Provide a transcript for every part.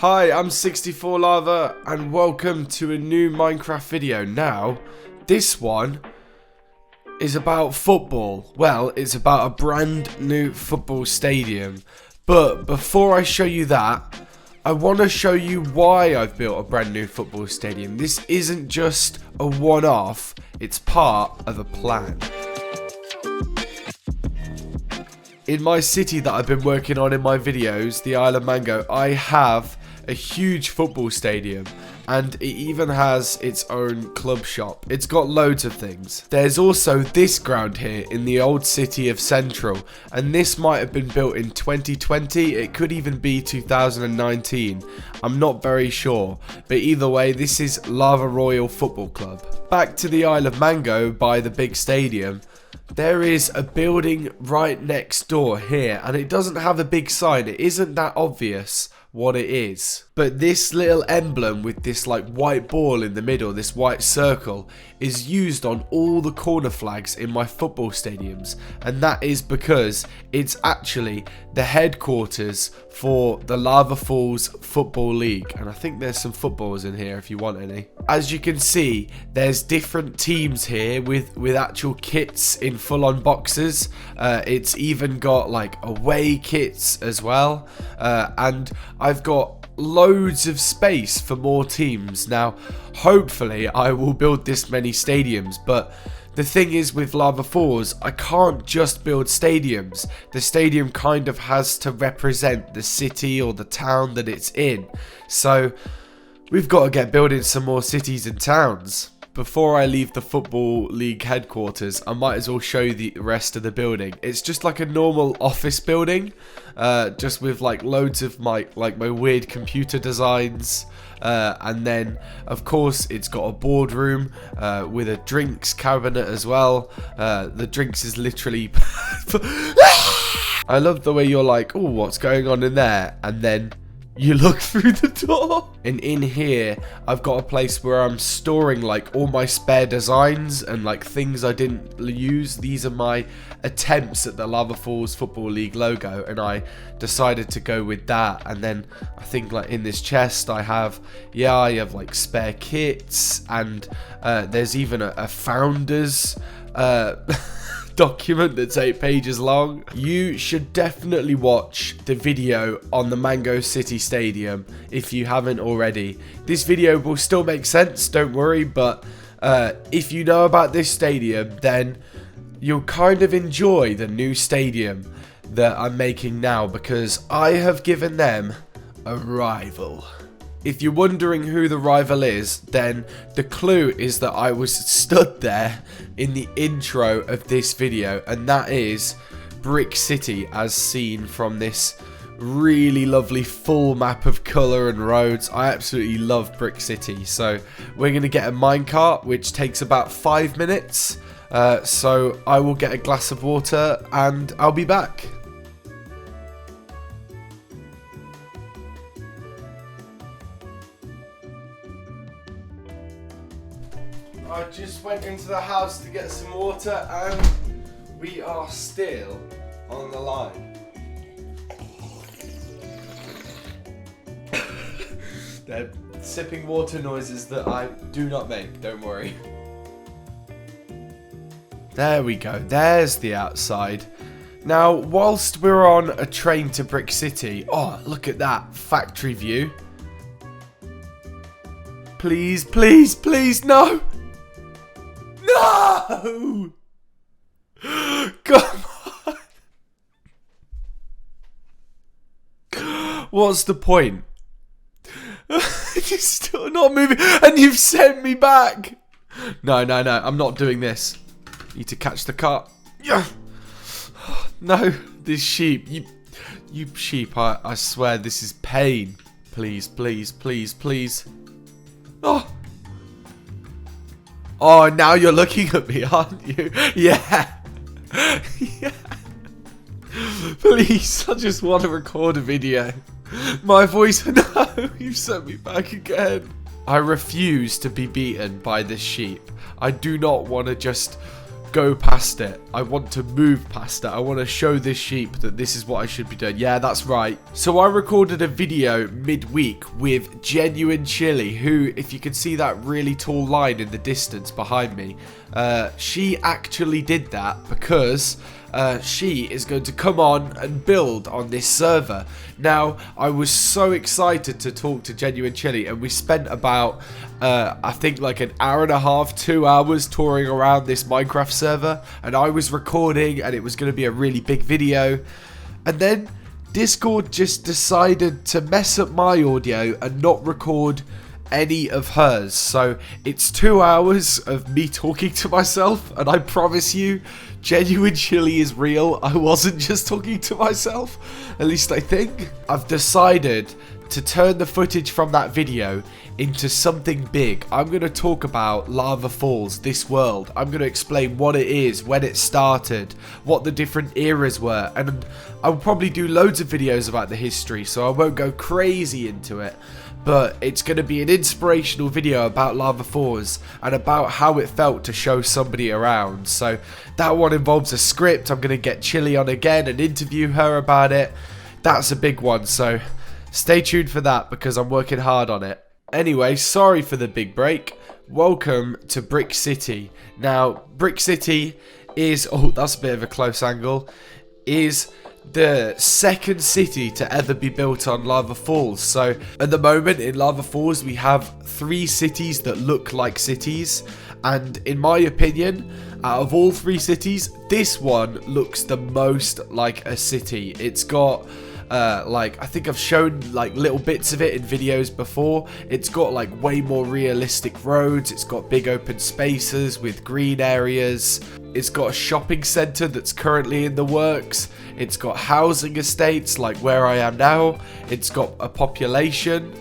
Hi, I'm 64 Lava and welcome to a new Minecraft video. Now, this one is about football. Well, it's about a brand new football stadium. But before I show you that, I want to show you why I've built a brand new football stadium. This isn't just a one-off, it's part of a plan. In my city that I've been working on in my videos, the Isle of Mango, I have a huge football stadium, and it even has its own club shop. It's got loads of things. There's also this ground here in the old city of Central, and this might have been built in 2020. It could even be 2019. I'm not very sure, but either way, this is Lava Royal Football Club. Back to the Isle of Mango by the big stadium. There is a building right next door here, and it doesn't have a big sign. It isn't that obvious what it is, but this little emblem with this like white ball in the middle, this white circle, is used on all the corner flags in my football stadiums, and that is because it's actually the headquarters for the Lava Falls Football League, and I think there's some footballs in here if you want any. As you can see, there's different teams here with actual kits in full-on boxes. It's even got like away kits as well, and I've got loads of space for more teams. Now, hopefully I will build this many stadiums, but the thing is with Lava Falls, I can't just build stadiums. The stadium kind of has to represent the city or the town that it's in. So we've got to get building some more cities and towns. Before I leave the Football League headquarters, I might as well show you the rest of the building. It's just like a normal office building, just with like loads of my weird computer designs. And then, of course, it's got a boardroom with a drinks cabinet as well. The drinks is literally... I love the way you're like, oh, what's going on in there? And then you look through the door, and in here I've got a place where I'm storing like all my spare designs and like things I didn't use. These are my attempts at the Lava Falls Football League logo, and I decided to go with that. And then I think like in this chest I have like spare kits, and there's even a founders document that's 8 pages long. You should definitely watch the video on the Mango City Stadium if you haven't already. This video will still make sense, don't worry, but if you know about this stadium, then you'll kind of enjoy the new stadium that I'm making now, because I have given them a rival. If you're wondering who the rival is, then the clue is that I was stood there in the intro of this video, and that is Brick City as seen from this really lovely full map of colour and roads. I absolutely love Brick City. So we're going to get a minecart, which takes about 5 minutes. So I will get a glass of water and I'll be back. I just went into the house to get some water, and we are still on the line. They're sipping water noises that I do not make, don't worry. There we go, there's the outside. Now, whilst we're on a train to Brick City, oh, look at that factory view. Please, please, please, no! No! Come on! What's the point? You're still not moving, and you've sent me back! No, I'm not doing this. Need to catch the car. Yeah. No, this sheep. You sheep, I swear this is pain. Please, please, please, please. Oh! Oh, now you're looking at me, aren't you? Yeah. Yeah. Please, I just want to record a video. My voice, no, you've sent me back again. I refuse to be beaten by this sheep. I do not want to just go past it. I want to move past it. I want to show this sheep that this is what I should be doing. Yeah, that's right. So I recorded a video midweek with Genuine Chili, who, if you can see that really tall line in the distance behind me, she actually did that because she is going to come on and build on this server. Now, I was so excited to talk to Genuine Chili, and we spent about, I think like an hour and a half, 2 hours touring around this Minecraft server, and I was recording, and it was going to be a really big video, and then Discord just decided to mess up my audio and not record any of hers. So it's 2 hours of me talking to myself, and I promise you, Genuine Chili is real. I wasn't just talking to myself, at least I think. I've decided to turn the footage from that video into something big. I'm going to talk about Lava Falls, this world. I'm going to explain what it is, when it started, what the different eras were, and I'll probably do loads of videos about the history, so I won't go crazy into it. But it's going to be an inspirational video about Lava Falls and about how it felt to show somebody around. So that one involves a script. I'm going to get Chili on again and interview her about it. That's a big one, so stay tuned for that because I'm working hard on it. Anyway, sorry for the big break. Welcome to Brick City. Now, Brick City is, oh, that's a bit of a close angle, is the second city to ever be built on Lava Falls. So at the moment in Lava Falls we have 3 cities that look like cities, and in my opinion, out of all 3 cities, this one looks the most like a city. It's got like, I think I've shown like little bits of it in videos before. It's got like way more realistic roads. It's got big open spaces with green areas. It's got a shopping centre that's currently in the works. It's got housing estates like where I am now. It's got a population,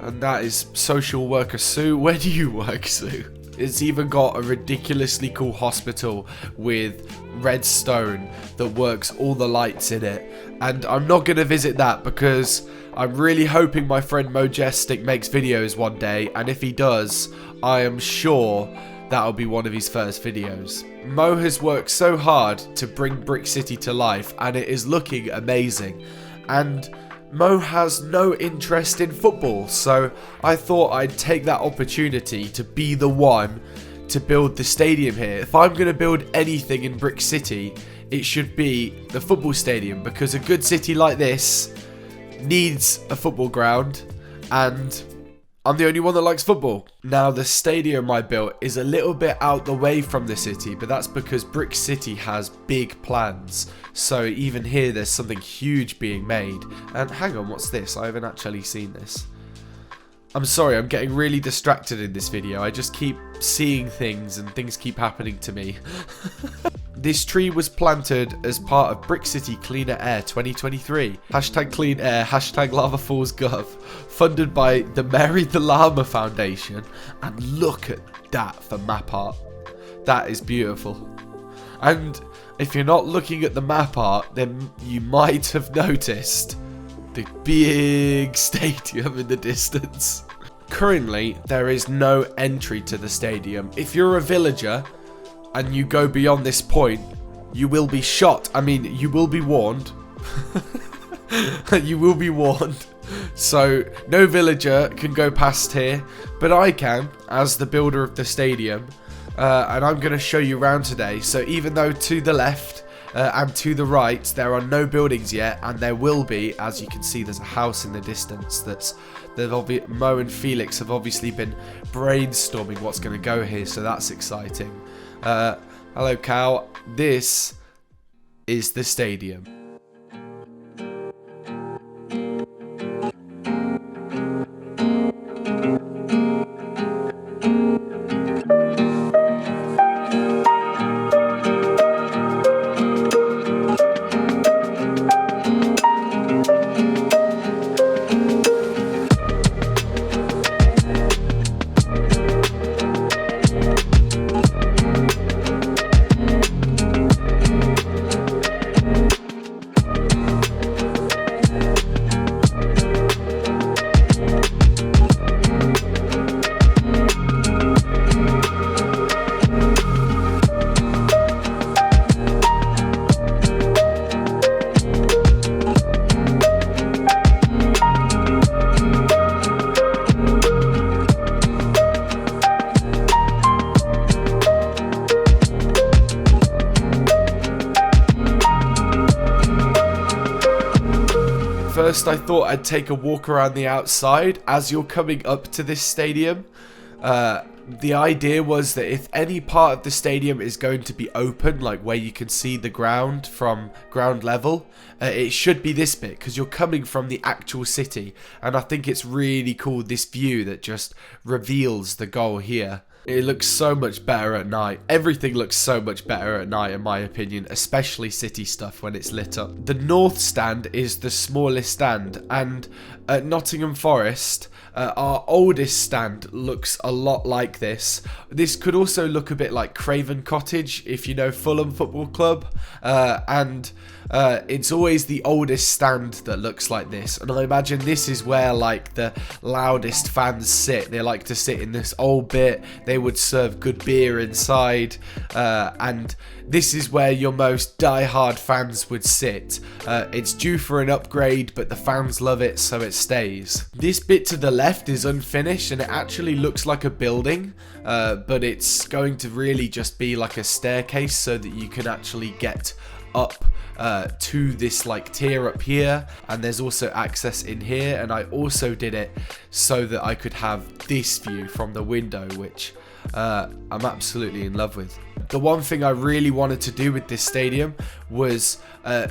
and that is social worker Sue. Where do you work, Sue? It's even got a ridiculously cool hospital with redstone that works all the lights in it. And I'm not going to visit that because I'm really hoping my friend Mojestic makes videos one day, and if he does, I am sure that'll be one of his first videos. Mo has worked so hard to bring Brick City to life, and it is looking amazing. And Mo has no interest in football, so I thought I'd take that opportunity to be the one to build the stadium here. If I'm going to build anything in Brick City, it should be the football stadium, because a good city like this needs a football ground, and I'm the only one that likes football. Now, the stadium I built is a little bit out the way from the city, but that's because Brick City has big plans. So even here, there's something huge being made. And hang on, what's this? I haven't actually seen this. I'm sorry, I'm getting really distracted in this video. I just keep seeing things and things keep happening to me. This tree was planted as part of Brick City Cleaner Air 2023. Hashtag Clean Air, hashtag Lava Falls Gov. Funded by the Mary the Llama Foundation. And look at that for map art. That is beautiful. And if you're not looking at the map art, then you might have noticed the big stadium in the distance. Currently, there is no entry to the stadium. If you're a villager and you go beyond this point, you will be shot. I mean, you will be warned. You will be warned. So, no villager can go past here, but I can, as the builder of the stadium. And I'm going to show you around today. So, even though to the left and to the right, there are no buildings yet, and there will be, as you can see, there's a house in the distance Mo and Felix have obviously been brainstorming what's going to go here, so that's exciting. Hello, cow. This is the stadium. first I thought I'd take a walk around the outside. As you're coming up to this stadium, the idea was that if any part of the stadium is going to be open, like where you can see the ground from ground level, it should be this bit, because you're coming from the actual city. And I think it's really cool, this view that just reveals the goal here. It looks so much better at night. Everything looks so much better at night, in my opinion, especially city stuff when it's lit up. The north stand is the smallest stand, and at Nottingham Forest, our oldest stand looks a lot like this. This could also look a bit like Craven Cottage, if you know Fulham Football Club, and it's always the oldest stand that looks like this. And I imagine this is where like the loudest fans sit. They like to sit in this old bit. They would serve good beer inside, and this is where your most die-hard fans would sit. It's due for an upgrade, but the fans love it, so it stays. This bit to the left is unfinished, and it actually looks like a building, but it's going to really just be like a staircase so that you can actually get up to this like tier up here, and there's also access in here. And I also did it so that I could have this view from the window, which I'm absolutely in love with. The one thing I really wanted to do with this stadium was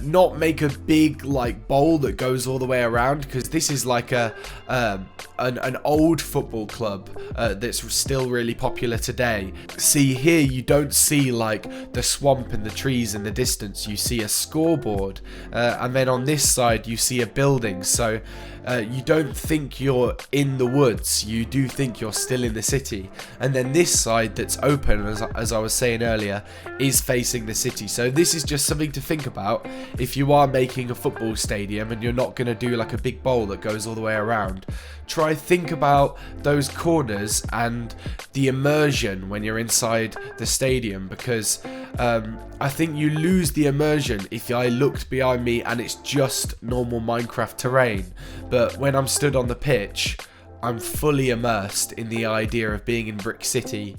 not make a big like bowl that goes all the way around, because this is like an old football club that's still really popular today. See here, you don't see like the swamp and the trees in the distance. You see a scoreboard, and then on this side you see a building. So you don't think you're in the woods, you do think you're still in the city. And then this side that's open, as I was saying earlier, is facing the city. So this is just something to think about if you are making a football stadium and you're not going to do like a big bowl that goes all the way around. Try think about those corners and the immersion when you're inside the stadium, because I think you lose the immersion if I looked behind me and it's just normal Minecraft terrain. But when I'm stood on the pitch, I'm fully immersed in the idea of being in Brick City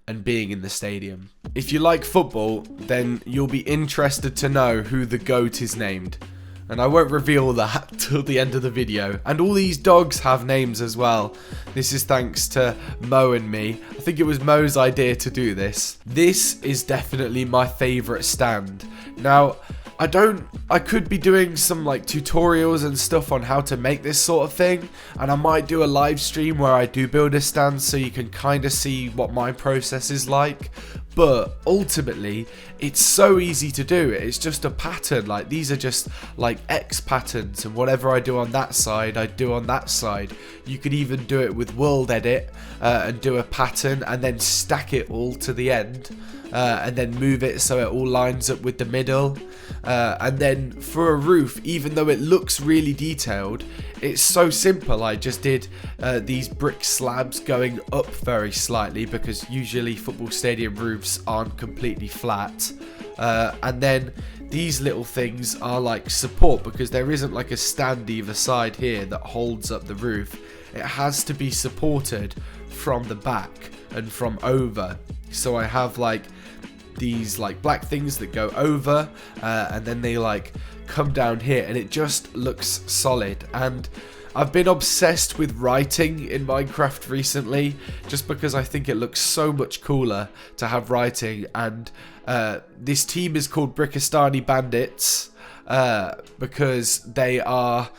and being in the stadium. If you like football, then you'll be interested to know who the GOAT is named. And I won't reveal that till the end of the video. And all these dogs have names as well. This is thanks to Mo and me. I think it was Mo's idea to do this. This is definitely my favourite stand. Now, I could be doing some like tutorials and stuff on how to make this sort of thing, and I might do a live stream where I do build a stand so you can kind of see what my process is like. But ultimately, it's so easy to do. It's just a pattern. Like, these are just like X patterns, and whatever I do on that side, I do on that side. You could even do it with World Edit and do a pattern and then stack it all to the end. And then move it so it all lines up with the middle. And then for a roof, even though it looks really detailed, it's so simple. I just did these brick slabs going up very slightly, because usually football stadium roofs aren't completely flat. And then these little things are like support, because there isn't like a stand either side here that holds up the roof. It has to be supported from the back and from over. So I have like these like black things that go over, and then they like come down here, and it just looks solid. And I've been obsessed with writing in Minecraft recently, just because I think it looks so much cooler to have writing. And this team is called Brickistani Bandits, because they are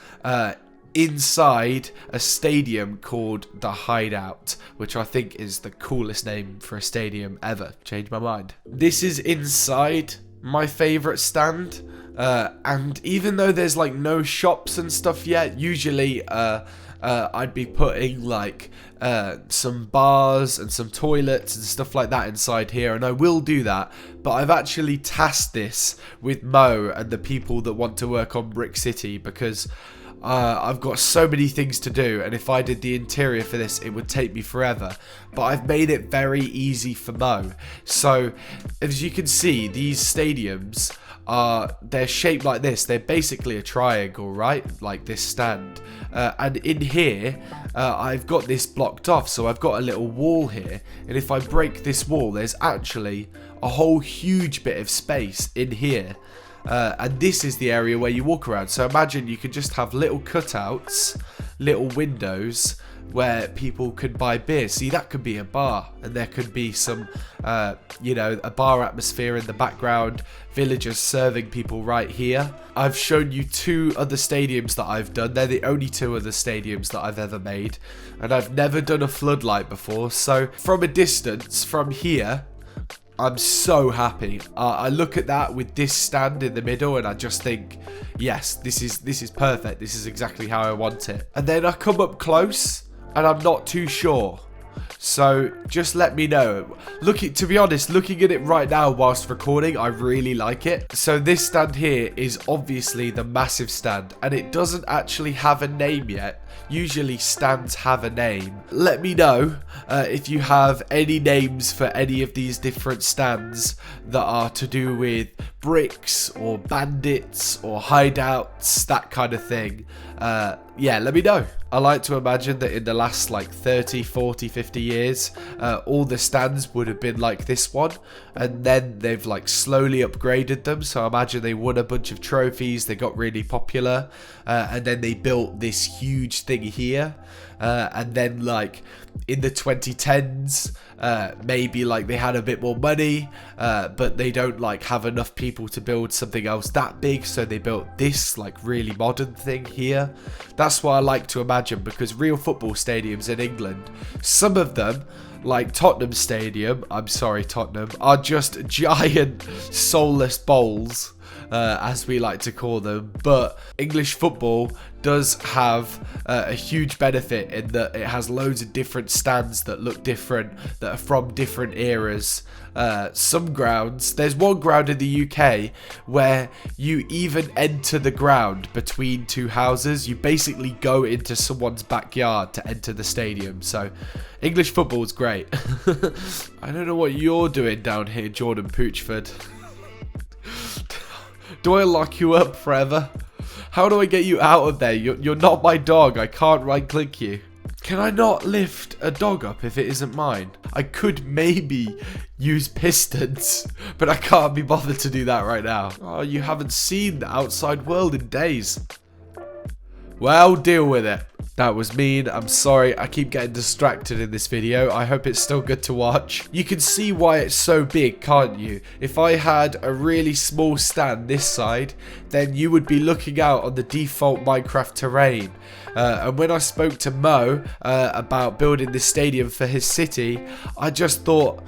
inside a stadium called The Hideout, which I think is the coolest name for a stadium ever. Changed my mind. This is inside my favourite stand, and even though there's like no shops and stuff yet, usually I'd be putting like some bars and some toilets and stuff like that inside here, and I will do that. But I've actually tasked this with Mo and the people that want to work on Brick City, because I've got so many things to do, and if I did the interior for this, it would take me forever. But I've made it very easy for Mo. So as you can see, these stadiums they're shaped like this. They're basically a triangle, right? Like this stand. And in here, I've got this blocked off, so I've got a little wall here. And if I break this wall, there's actually a whole huge bit of space in here. And this is the area where you walk around. So imagine you could just have little cutouts, little windows where people could buy beer. See, that could be a bar, and there could be some, you know, a bar atmosphere in the background, villagers serving people right here. I've shown you 2 other stadiums that I've done. They're the only 2 other stadiums that I've ever made, and I've never done a floodlight before. So from a distance, from here, I'm so happy. I look at that with this stand in the middle and I just think, yes, this is perfect. This is exactly how I want it. And then I come up close and I'm not too sure. So just let me know. To be honest, looking at it right now whilst recording, I really like it. So this stand here is obviously the massive stand, and it doesn't actually have a name yet. Usually stands have a name. Let me know if you have any names for any of these different stands that are to do with bricks or bandits or hideouts, that kind of thing. Yeah, let me know. I like to imagine that in the last like 30, 40, 50 years, all the stands would have been like this one, and then they've like slowly upgraded them. So I imagine they won a bunch of trophies, they got really popular, and then they built this huge thing here, and then like in the 2010s, maybe like they had a bit more money, but they don't like have enough people to build something else that big, so they built this like really modern thing here. That's what I like to imagine, because real football stadiums in England, some of them, like Tottenham Stadium, I'm sorry Tottenham, are just giant soulless bowls, as we like to call them. But English football does have a huge benefit in that it has loads of different stands that look different, that are from different eras. Some grounds, there's one ground in the UK where you even enter the ground between 2 houses. You basically go into someone's backyard to enter the stadium. So English football is great. I don't know what you're doing down here, Jordan Poochford. Do I lock you up forever? How do I get you out of there? You're not my dog. I can't right click you. Can I not lift a dog up if it isn't mine? I could maybe use pistons, but I can't be bothered to do that right now. Oh, you haven't seen the outside world in days. Well, deal with it. That was mean. I'm sorry. I keep getting distracted in this video. I hope it's still good to watch. You can see why it's so big, can't you? If I had a really small stand this side, then you would be looking out on the default Minecraft terrain. And when I spoke to Mo about building this stadium for his city, I just thought,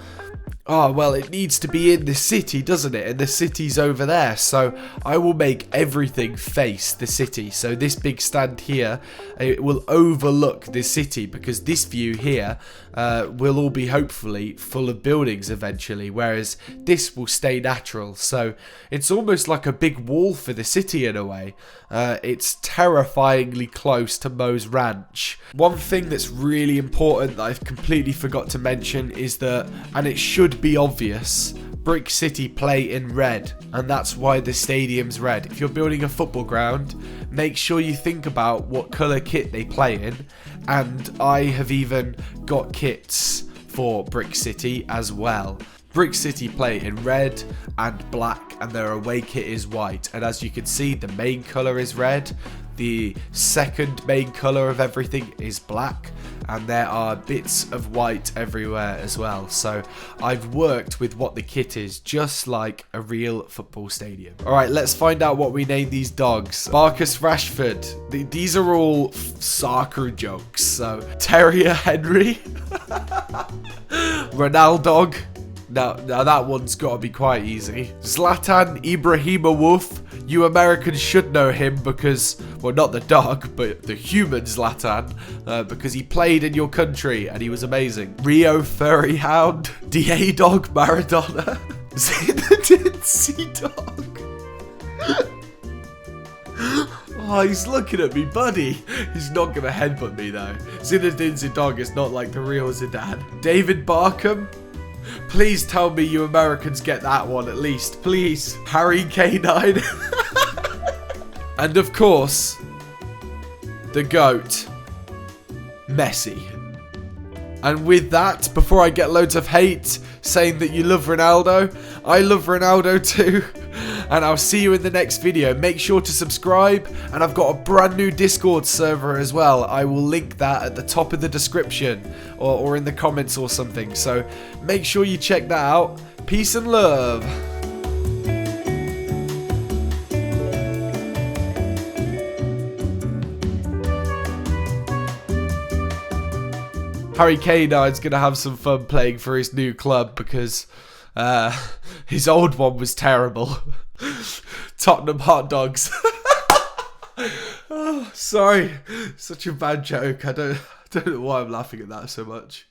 oh, well, it needs to be in the city, doesn't it? And the city's over there. So I will make everything face the city. So this big stand here, it will overlook the city, because this view here will all be hopefully full of buildings eventually, whereas this will stay natural. So it's almost like a big wall for the city in a way. It's terrifyingly close to Mo's ranch. One thing that's really important that I've completely forgot to mention is that, and it should be obvious, Brick City play in red, and that's why the stadium's red. If you're building a football ground, make sure you think about what colour kit they play in, and I have even got kits for Brick City as well. Brick City play in red and black, and their away kit is white, and as you can see, the main colour is red, the second main colour of everything is black, and there are bits of white everywhere as well. So I've worked with what the kit is, just like a real football stadium. Alright, let's find out what we name these dogs. Marcus Rashford. These are all soccer jokes. So Terrier Henry. Ronaldo. Now that one's got to be quite easy. Zlatan Ibrahimovic. You Americans should know him because, well, not the dog, but the human Zlatan, because he played in your country and he was amazing. Rio Furry Hound. DA Dog Maradona. Zinedine Sea Dog. Oh, he's looking at me, buddy. He's not going to headbutt me, though. Zinedine Zidane is not like the real Zidane. David Barkham. Please tell me you Americans get that one at least. Please. Harry K9. And of course, the GOAT, Messi. And with that, before I get loads of hate saying that you love Ronaldo, I love Ronaldo too. and I'll see you in the next video. Make sure to subscribe, and I've got a brand new Discord server as well. I will link that at the top of the description or in the comments or something. So make sure you check that out. Peace and love. Harry K9's going to have some fun playing for his new club because his old one was terrible. Tottenham Hot Dogs. Oh, sorry, such a bad joke. I don't know why I'm laughing at that so much.